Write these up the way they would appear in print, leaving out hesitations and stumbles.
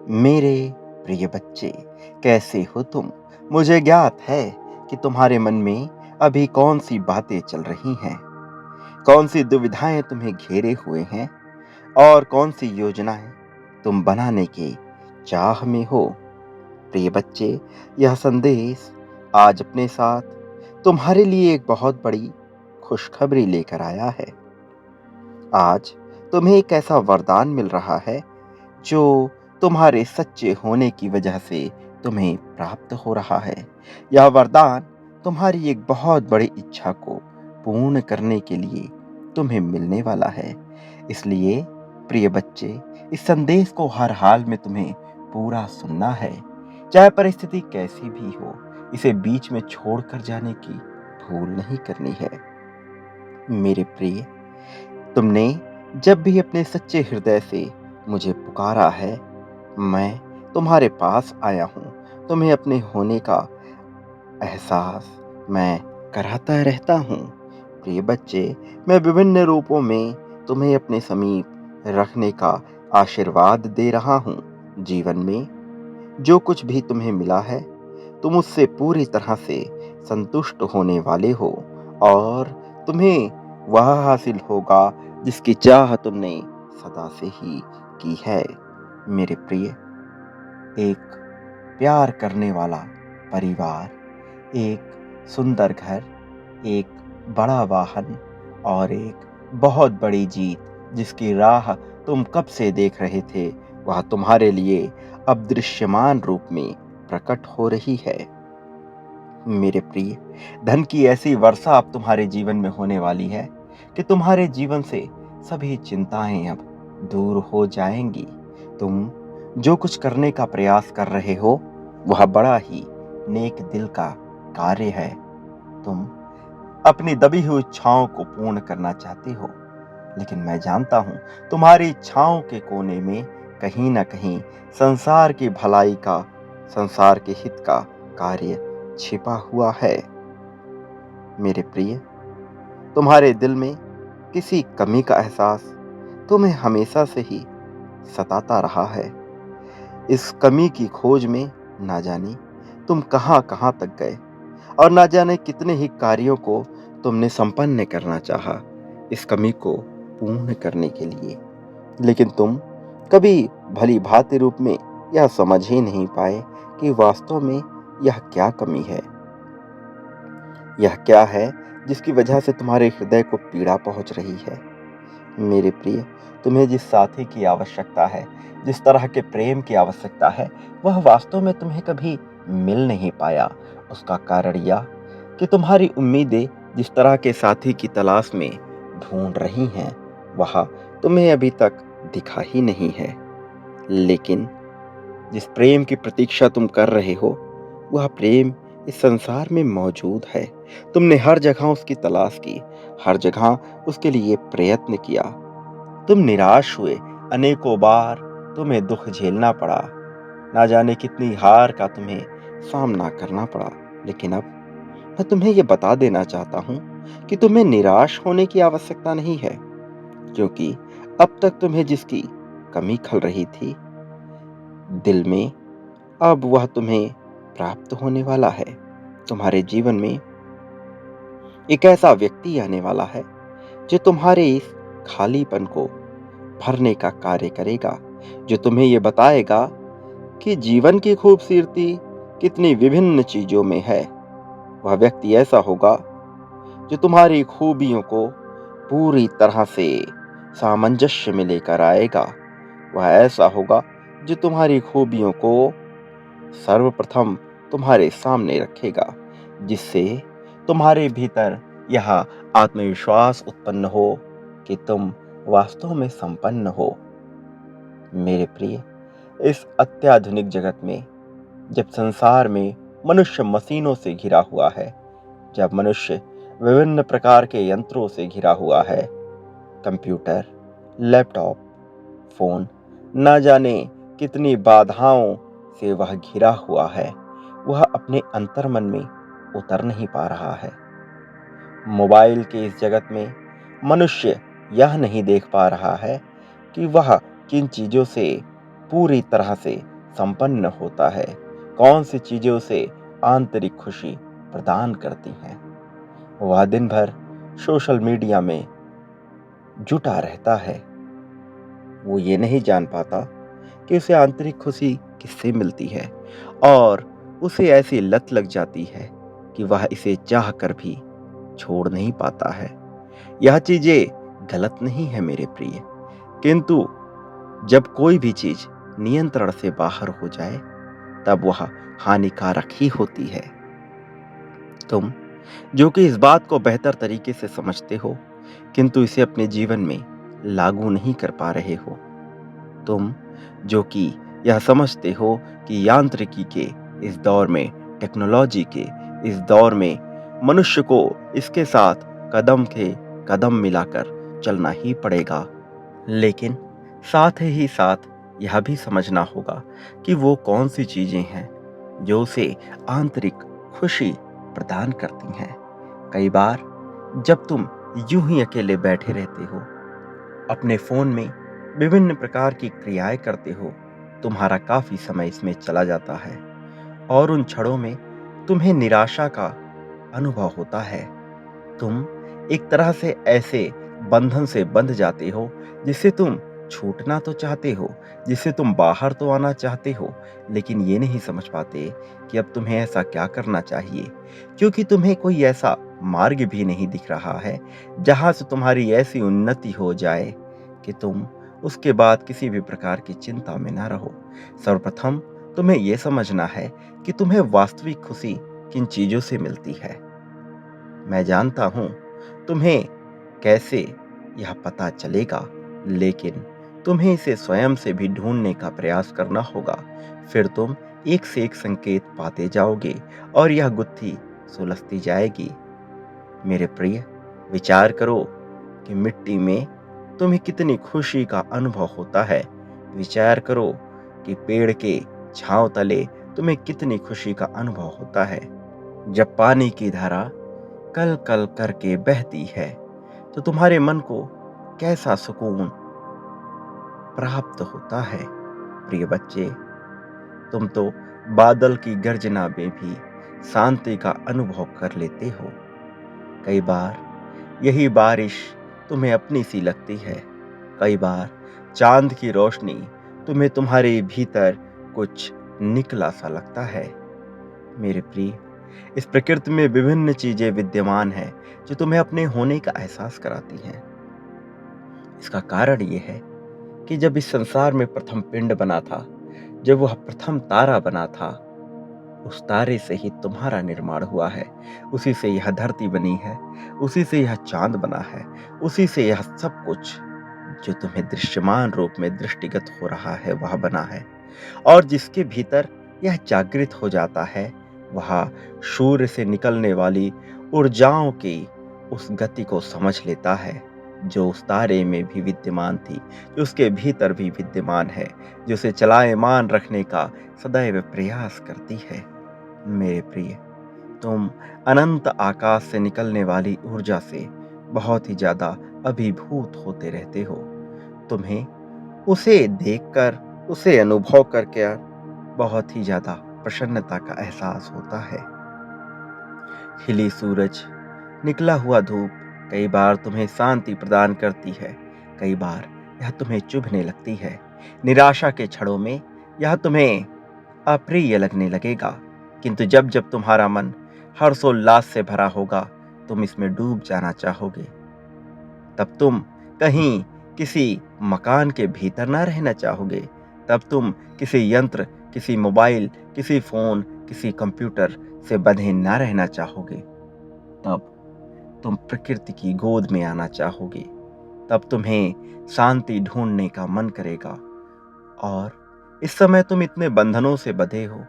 मेरे प्रिय बच्चे, कैसे हो तुम? मुझे ज्ञात है कि तुम्हारे मन में अभी कौन सी बातें चल रही हैं, कौन सी दुविधाएं तुम्हें घेरे हुए हैं और कौन सी योजनाएं तुम बनाने के चाह में हो। प्रिय बच्चे, यह संदेश आज अपने साथ तुम्हारे लिए एक बहुत बड़ी खुशखबरी लेकर आया है। आज तुम्हें एक ऐसा वरदान मिल रहा है जो तुम्हारे सच्चे होने की वजह से तुम्हें प्राप्त हो रहा है। यह वरदान तुम्हारी एक बहुत बड़ी इच्छा को पूर्ण करने के लिए तुम्हें मिलने वाला है। इसलिए प्रिय बच्चे, इस संदेश को हर हाल में तुम्हें पूरा सुनना है। चाहे परिस्थिति कैसी भी हो, इसे बीच में छोड़कर जाने की भूल नहीं करनी है। मेरे प्रिय, तुमने जब भी अपने सच्चे हृदय से मुझे पुकारा है, मैं तुम्हारे पास आया हूँ। तुम्हें अपने होने का एहसास मैं कराता रहता हूँ। प्रिय बच्चे, मैं विभिन्न रूपों में तुम्हें अपने समीप रखने का आशीर्वाद दे रहा हूँ। जीवन में जो कुछ भी तुम्हें मिला है, तुम उससे पूरी तरह से संतुष्ट होने वाले हो और तुम्हें वह हासिल होगा जिसकी चाह तुमने सदा से ही की है। मेरे प्रिय, एक प्यार करने वाला परिवार, एक सुंदर घर, एक बड़ा वाहन और एक बहुत बड़ी जीत जिसकी राह तुम कब से देख रहे थे, वह तुम्हारे लिए अब दृश्यमान रूप में प्रकट हो रही है। मेरे प्रिय, धन की ऐसी वर्षा अब तुम्हारे जीवन में होने वाली है कि तुम्हारे जीवन से सभी चिंताएं अब दूर हो जाएंगी। तुम जो कुछ करने का प्रयास कर रहे हो, वह बड़ा ही नेक दिल का कार्य है। तुम अपनी दबी हुई इच्छाओं को पूर्ण करना चाहते हो, लेकिन मैं जानता हूं तुम्हारी इच्छाओं के कोने में कहीं ना कहीं संसार की भलाई का, संसार के हित का कार्य छिपा हुआ है। मेरे प्रिय, तुम्हारे दिल में किसी कमी का एहसास तुम्हें हमेशा से ही सताता रहा है। इस कमी की खोज में ना जाने तुम कहां कहां तक गए और ना जाने कितने ही कार्यों को तुमने संपन्न करना चाहा इस कमी को पूर्ण करने के लिए, लेकिन तुम कभी भली भांति रूप में यह समझ ही नहीं पाए कि वास्तव में यह क्या कमी है, यह क्या है जिसकी वजह से तुम्हारे हृदय को पीड़ा पहुंच रही है। मेरे प्रिय, तुम्हें जिस साथी की आवश्यकता है, जिस तरह के प्रेम की आवश्यकता है, वह वास्तव में तुम्हें कभी मिल नहीं पाया। उसका कारण यह कि तुम्हारी उम्मीदें जिस तरह के साथी की तलाश में ढूंढ रही हैं, वह तुम्हें अभी तक दिखा ही नहीं है। लेकिन जिस प्रेम की प्रतीक्षा तुम कर रहे हो, वह प्रेम इस संसार में मौजूद है। तुमने हर जगह उसकी तलाश की, हर जगह उसके लिए प्रयत्न किया। तुम निराश हुए, अनेकों बार तुम्हें दुख झेलना पड़ा, ना जाने कितनी हार का तुम्हें सामना करना पड़ा। लेकिन अब मैं तुम्हें यह बता देना चाहता हूं कि तुम्हें निराश होने की आवश्यकता नहीं है, क्योंकि अब तक तुम्हें जिसकी कमी खल रही थी दिल में, अब वह तुम्हें प्राप्त होने वाला है। तुम्हारे जीवन में एक ऐसा व्यक्ति आने वाला है जो तुम्हारे इस खालीपन को भरने का कार्य करेगा, जो तुम्हें यह बताएगा कि जीवन की खूबसूरती कितनी विभिन्न चीजों में है। वह व्यक्ति ऐसा होगा जो तुम्हारी खूबियों को पूरी तरह से सामंजस्य में लेकर आएगा। वह ऐसा होगा जो तुम्हारी खूबियों को सर्वप्रथम तुम्हारे सामने रखेगा, जिससे तुम्हारे भीतर यह आत्मविश्वास उत्पन्न हो कि तुम वास्तव में संपन्न हो। मेरे प्रिय, इस अत्याधुनिक जगत में, जब संसार में मनुष्य मशीनों से घिरा हुआ है, जब मनुष्य विभिन्न प्रकार के यंत्रों से घिरा हुआ है, कंप्यूटर, लैपटॉप, फोन, ना जाने कितनी बाधाओं से वह घिरा हुआ है, वह अपने अंतर्मन में उतर नहीं पा रहा है। मोबाइल के इस जगत में मनुष्य यह नहीं देख पा रहा है कि वह किन चीजों से पूरी तरह से संपन्न होता है, कौन सी चीजें उसे आंतरिक खुशी प्रदान करती हैं। वह दिन भर सोशल मीडिया में जुटा रहता है, वो ये नहीं जान पाता कि उसे आंतरिक खुशी किससे मिलती है, और उसे ऐसी लत लग जाती है कि वह इसे चाह कर भी छोड़ नहीं पाता है। यह चीजें गलत नहीं है मेरे प्रिय, किंतु जब कोई भी चीज नियंत्रण से बाहर हो जाए तब वह हानिकारक ही होती है। तुम जो कि इस बात को बेहतर तरीके से समझते हो, किंतु इसे अपने जीवन में लागू नहीं कर पा रहे हो। तुम जो कि यह समझते हो कि यांत्रिकी के इस दौर में, टेक्नोलॉजी के इस दौर में मनुष्य को इसके साथ कदम के कदम मिलाकर चलना ही पड़ेगा, लेकिन साथ ही साथ यह भी समझना होगा कि वो कौन सी चीजें हैं जो उसे आंतरिक खुशी प्रदान करती हैं। कई बार जब तुम यूं ही अकेले बैठे रहते हो, अपने फोन में विभिन्न प्रकार की क्रियाएं करते हो, तुम्हारा काफी समय इसमें चला जाता है और उन क्षणों में तुम्हें निराशा का अनुभव होता है। तुम एक तरह से ऐसे बंधन से बंध जाते हो जिससे तुम छूटना तो चाहते हो, जिससे तुम बाहर तो आना चाहते हो, लेकिन ये नहीं समझ पाते कि अब तुम्हें ऐसा क्या करना चाहिए, क्योंकि तुम्हें कोई ऐसा मार्ग भी नहीं दिख रहा है जहां से तुम्हारी ऐसी उन्नति हो जाए कि तुम उसके बाद किसी भी प्रकार की चिंता में ना रहो। सर्वप्रथम तुम्हें यह समझना है कि तुम्हें वास्तविक खुशी किन चीजों से मिलती है। मैं जानता हूं तुम्हें कैसे यह पता चलेगा, लेकिन तुम्हें इसे स्वयं से भी ढूंढने का प्रयास करना होगा। फिर तुम एक से एक संकेत पाते जाओगे और यह गुत्थी सुलझती जाएगी। मेरे प्रिय, विचार करो कि मिट्टी में तुम्हें कितनी खुशी का अनुभव होता है। विचार करो कि पेड़ के छांव तले तुम्हें कितनी खुशी का अनुभव होता है। जब पानी की धारा कल कल करके बहती है तो तुम्हारे मन को कैसा सुकून प्राप्त होता है। प्रिय बच्चे, तुम तो बादल की गर्जना में भी शांति का अनुभव कर लेते हो। कई बार यही बारिश तुम्हें अपनी सी लगती है। कई बार चांद की रोशनी तुम्हें तुम्हारे भीतर कुछ निकला सा लगता है। मेरे प्रिय, इस प्रकृति में विभिन्न चीजें विद्यमान हैं जो तुम्हें अपने होने का एहसास कराती हैं। इसका कारण यह है कि जब इस संसार में प्रथम पिंड बना था, जब वह प्रथम तारा बना था, उस तारे से ही तुम्हारा निर्माण हुआ है। उसी से यह धरती बनी है, उसी से यह चांद बना है, उसी से यह सब कुछ जो तुम्हें दृश्यमान रूप में दृष्टिगत हो रहा है वह बना है। और जिसके भीतर यह जागृत हो जाता है, वह सूर्य से निकलने वाली ऊर्जाओं की उस गति को समझ लेता है जो उस तारे में भी विद्यमान थी, जो उसके भीतर भी विद्यमान है, जो उसे चलायमान रखने का सदैव प्रयास करती है। मेरे प्रिय, तुम अनंत आकाश से निकलने वाली ऊर्जा से बहुत ही ज्यादा अभिभूत होते रहते हो। तुम्हें उसे देखकर, उसे अनुभव करके बहुत ही ज्यादा प्रसन्नता का एहसास होता है। खिली सूरज, निकला हुआ धूप कई बार तुम्हें शांति प्रदान करती है, कई बार यह तुम्हें चुभने लगती है। निराशा के क्षणों में यह तुम्हें अप्रिय लगने लगेगा, किंतु जब जब तुम्हारा मन हर्षोल्लास से भरा होगा, तुम इसमें डूब जाना चाहोगे। तब तुम कहीं किसी मकान के भीतर ना रहना चाहोगे। तब तुम किसी यंत्र, किसी मोबाइल, किसी फोन, किसी कंप्यूटर से बंधे ना रहना चाहोगे। तब तुम प्रकृति की गोद में आना चाहोगे। तब तुम्हें शांति ढूंढने का मन करेगा। और इस समय तुम इतने बंधनों से बंधे हो,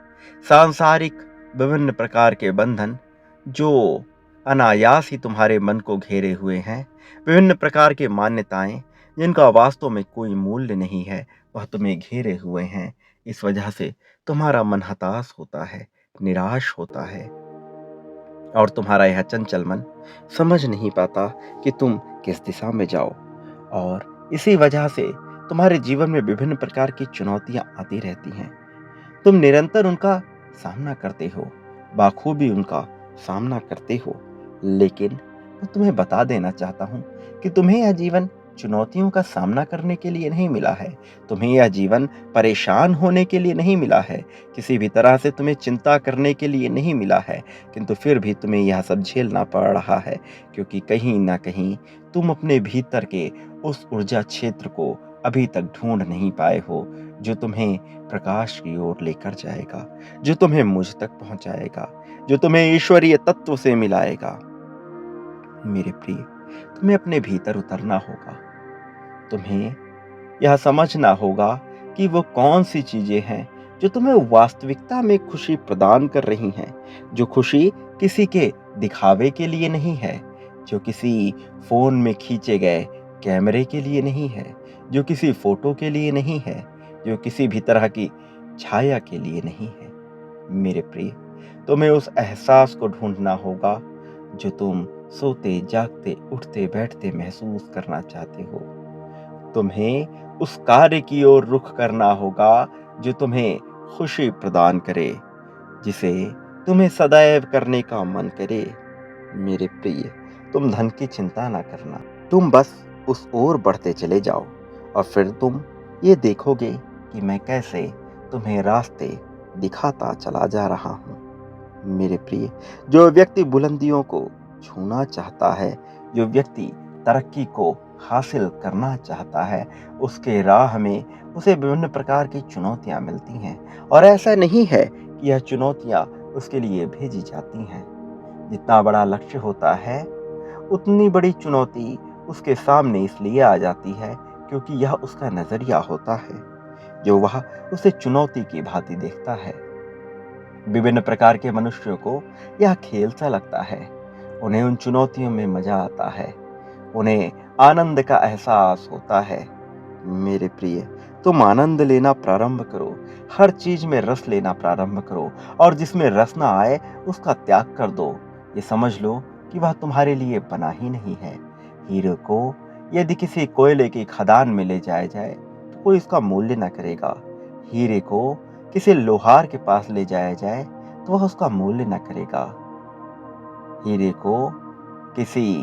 सांसारिक विभिन्न प्रकार के बंधन जो अनायास ही तुम्हारे मन को घेरे हुए हैं, विभिन्न प्रकार के मान्यताएं जिनका वास्तव में कोई मूल्य नहीं है, वह तुम्हें घेरे हुए हैं। इस वजह से तुम्हारा मन हताश होता है, निराश होता है, और तुम्हारा यह चंचल मन समझ नहीं पाता कि तुम किस दिशा में जाओ। और इसी वजह से तुम्हारे जीवन में विभिन्न प्रकार की चुनौतियां आती रहती हैं। तुम निरंतर उनका सामना करते हो, बाखूबी उनका सामना करते हो। लेकिन मैं तुम्हें बता देना चाहता हूँ कि तुम्हें यह जीवन चुनौतियों का सामना करने के लिए नहीं मिला है। तुम्हें यह जीवन परेशान होने के लिए नहीं मिला है। किसी भी तरह से तुम्हें चिंता करने के लिए नहीं मिला है। किंतु फिर भी तुम्हें यह सब झेलना पड़ रहा है, क्योंकि कहीं न कहीं तुम अपने भीतर के उस ऊर्जा क्षेत्र को अभी तक ढूँढ नहीं पाए हो, जो तुम्हें प्रकाश की ओर लेकर जाएगा, जो तुम्हें मुझ तक पहुँचाएगा, जो तुम्हें ईश्वरीय तत्व से मिलाएगा। मेरे प्रिय, तुम्हें अपने भीतर उतरना होगा। तुम्हें यह समझना होगा कि वो कौन-सी चीज़ें हैं जो तुम्हें वास्तविकता में खुशी प्रदान कर रही हैं। जो खुशी किसी के दिखावे के लिए नहीं है, जो किसी फ़ोन में खींचे गए कैमरे के लिए नहीं है, जो किसी फ़ोटो के लिए नहीं है, जो किसी भी तरह की छाया के लिए नहीं है। मेरे प्रिय, तुम्हें उस एहसास को ढूँढना होगा जो तुम सोते, जागते, उठते, बैठते महसूस करना चाहते हो। तुम्हें उस कार्य की ओर रुख करना होगा जो तुम्हें खुशी प्रदान करे, जिसे तुम्हें सदैव करने का मन करे। मेरे प्रिय, तुम धन की चिंता ना करना। तुम बस उस ओर बढ़ते चले जाओ और फिर तुम ये देखोगे कि मैं कैसे तुम्हें रास्ते दिखाता चला जा रहा हूँ। मेरे प्रिय, जो व्यक्ति बुलंदियों को छूना चाहता है, जो व्यक्ति तरक्की को हासिल करना चाहता है, उसके राह में उसे विभिन्न प्रकार की चुनौतियाँ मिलती हैं। और ऐसा नहीं है कि यह चुनौतियाँ उसके लिए भेजी जाती हैं। जितना बड़ा लक्ष्य होता है, उतनी बड़ी चुनौती उसके सामने इसलिए आ जाती है क्योंकि यह उसका नज़रिया होता है, जो वह उसे चुनौती की भांति देखता है। विभिन्न प्रकार के मनुष्यों को यह खेल सा लगता है। उन्हें उन चुनौतियों में मजा आता है। उन्हें आनंद का एहसास होता है। मेरे प्रिय, तुम आनंद लेना प्रारंभ करो। हर चीज में रस लेना प्रारंभ करो और जिसमें रस ना आए उसका त्याग कर दो। ये समझ लो कि वह तुम्हारे लिए बना ही नहीं है। हीरे को यदि किसी कोयले की खदान में ले जाया जाए तो कोई इसका मूल्य न करेगा। हीरे को किसी लोहार के पास ले जाया जाए तो वह उसका मूल्य न करेगा। हीरे को किसी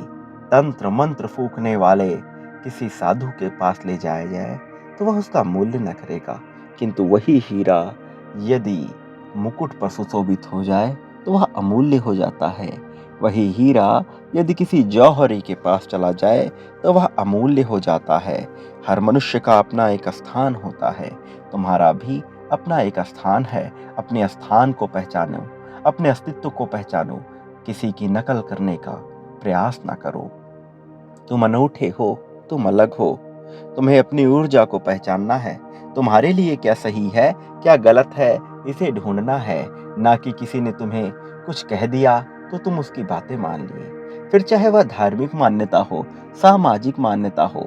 तंत्र मंत्र फूकने वाले किसी साधु के पास ले जाया जाए तो वह उसका मूल्य न करेगा। किंतु वही हीरा यदि मुकुट पर सुशोभित हो जाए तो वह अमूल्य हो जाता है। वही हीरा यदि किसी जौहरी के पास चला जाए तो वह अमूल्य हो जाता है। हर मनुष्य का अपना एक स्थान होता है। तुम्हारा भी अपना एक स्थान है। अपने स्थान को पहचानो, अपने अस्तित्व को पहचानो। किसी की नकल करने का प्रयास ना करो। तुम अनूठे हो, तुम अलग हो। तुम्हें अपनी ऊर्जा को पहचानना है। तुम्हारे लिए क्या सही है, क्या गलत है, इसे ढूंढना है। ना कि किसी ने तुम्हें कुछ कह दिया तो तुम उसकी बातें मान लिए। फिर चाहे वह धार्मिक मान्यता हो, सामाजिक मान्यता हो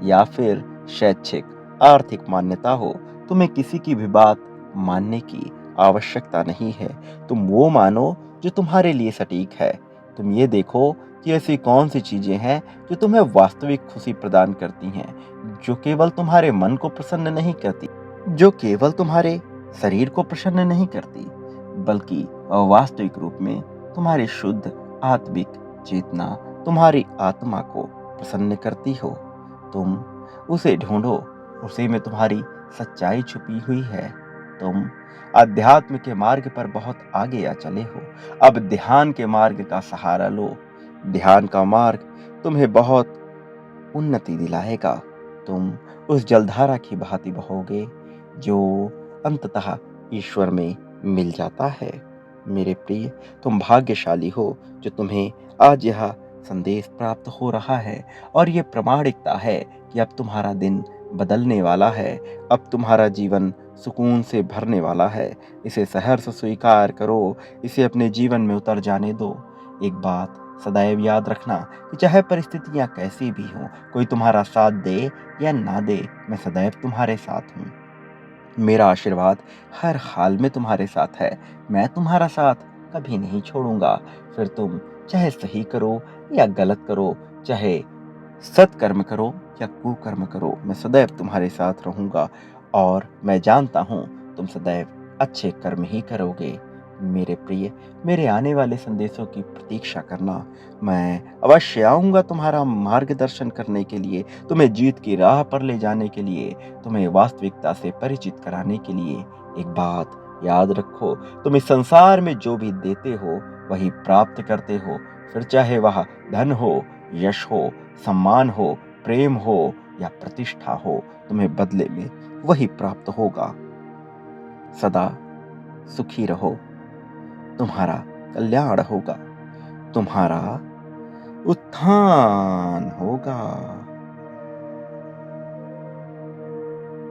या फिर शैक्षिक, आर्थिक मान्यता हो, तुम्हें किसी की भी बात मानने की आवश्यकता नहीं है। तुम वो मानो जो तुम्हारे लिए सटीक है। तुम ये देखो कि ऐसी कौन सी चीजें हैं जो तुम्हें वास्तविक खुशी प्रदान करती हैं, जो केवल तुम्हारे मन को प्रसन्न नहीं करती, जो केवल तुम्हारे शरीर को प्रसन्न नहीं करती, बल्कि वास्तविक रूप में तुम्हारी शुद्ध आत्मिक चेतना, तुम्हारी आत्मा को प्रसन्न करती हो। तुम उसे ढूंढो, उसी में तुम्हारी सच्चाई छुपी हुई है। तुम अध्यात्म के मार्ग पर बहुत आगे आ चले हो। अब ध्यान के मार्ग का सहारा लो। ध्यान का मार्ग तुम्हें बहुत उन्नति दिलाएगा। तुम उस जलधारा की भांति बहोगे जो अंततः ईश्वर में मिल जाता है। मेरे प्रिय, तुम भाग्यशाली हो जो तुम्हें आज यह संदेश प्राप्त हो रहा है और ये प्रमाणिकता है कि अब तुम्हारा दिन बदलने वाला है। अब तुम्हारा जीवन सुकून से भरने वाला है। इसे सहर्ष स्वीकार करो, इसे अपने जीवन में उतर जाने दो। एक बात सदैव याद रखना कि चाहे परिस्थितियां कैसी भी हों, कोई तुम्हारा साथ दे या ना दे, मैं सदैव तुम्हारे साथ हूँ। मेरा आशीर्वाद हर हाल में तुम्हारे साथ है। मैं तुम्हारा साथ कभी नहीं छोड़ूंगा। फिर तुम चाहे सही करो या गलत करो, चाहे सत्कर्म करो या कुकर्म करो, मैं सदैव तुम्हारे साथ रहूंगा और मैं जानता हूँ तुम सदैव अच्छे कर्म ही करोगे। मेरे प्रिय, मेरे आने वाले संदेशों की प्रतीक्षा करना। मैं अवश्य आऊँगा तुम्हारा मार्गदर्शन करने के लिए, तुम्हें जीत की राह पर ले जाने के लिए, तुम्हें वास्तविकता से परिचित कराने के लिए। एक बात याद रखो, तुम इस संसार में जो भी देते हो, वही प्राप्त करते हो। फिर चाहे वह धन हो, यश हो, सम्मान हो, प्रेम हो या प्रतिष्ठा हो, तुम्हें बदले में वही प्राप्त होगा। सदा सुखी रहो, तुम्हारा कल्याण होगा, तुम्हारा उत्थान होगा।